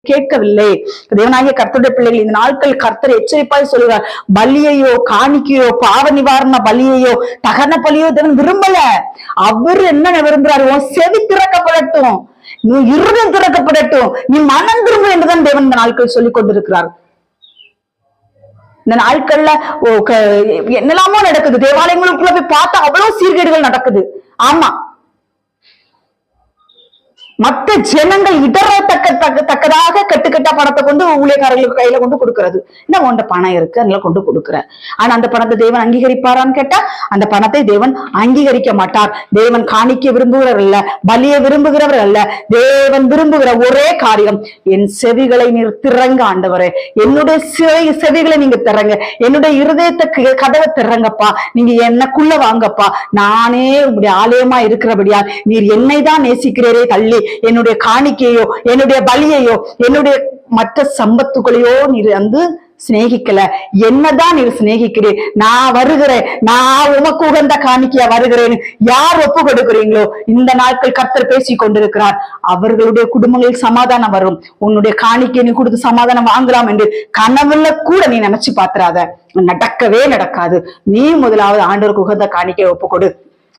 கேட்கவில்லை. தேவனாகிய கர்த்தருடைய பிள்ளைகள் இந்த நாட்கள் கர்த்தர் எச்சரிப்பாய் சொல்கிறார், பலியையோ காணிக்கையோ பாவ நிவாரண பலியையோ தகன பலியோ தேவன் விரும்பல. அவர் என்ன விரும்புறாரு? உன் செவி திறக்கப்படட்டும், நீ இருதயம் திறக்கப்படட்டும், நீ மனம் திரும்ப என்றுதான் தேவன் இந்த நாட்கள் சொல்லிக் கொண்டிருக்கிறார். இந்த நாட்கள்ல என்னெல்லாமோ நடக்குது. தேவாலயங்களுக்குள்ள போய் பார்த்தா அவ்வளவு சீர்கேடுகள் நடக்குது. ஆமா, மற்ற ஜனங்கள் இடரத்தக்கதாக கட்டுக்கட்டா பணத்தை கொண்டு ஊழியக்காரர்களுக்கு கையில கொண்டு கொடுக்கறது. என்ன உன்ட பணம் இருக்கு, அதனால கொண்டு கொடுக்குற. ஆனா அந்த பணத்தை தேவன் அங்கீகரிப்பாரான்னு கேட்டா அந்த பணத்தை தேவன் அங்கீகரிக்க மாட்டார். தேவன் காணிக்க விரும்புகிறவர் அல்ல, பலியை விரும்புகிறவர் அல்ல. தேவன் விரும்புகிற ஒரே காரியம், என் செவிகளை நீர் திறங்க ஆண்டவரே, என்னுடைய செவிகளை நீங்க திறங்க, என்னுடைய இருதயத்துக்கு கதவை திறங்கப்பா, நீங்க என்னக்குள்ள வாங்கப்பா, நானே உங்களுடைய ஆலயமா இருக்கிறபடியால் நீர் என்னை தான் நேசிக்கிறீரே தள்ளி என்னுடைய காணிக்கையோ என்னுடைய பலியையோ என்னுடைய மற்ற சம்பத்துகளையோ நீர் சிநேகிக்கல, என்னதான் நீர் சிநேகிக்கிறேன். நான் வருகிறேன், நான் உமக்கு உகந்த காணிக்கையா வருகிறேன் யார் ஒப்பு கொடுக்கிறீங்களோ இந்த நாட்கள் கர்த்தர் பேசி கொண்டிருக்கிறார். அவர்களுடைய குடும்பங்களில் சமாதானம் வரும். உன்னுடைய காணிக்கை நீ கொடுத்து சமாதானம் வாங்கலாம் என்று கனவுல கூட நீ நினைச்சு பாத்துறாத, நடக்கவே நடக்காது. நீ முதலாவது ஆண்டவருக்கு உகந்த காணிக்கையை ஒப்பு கொடு.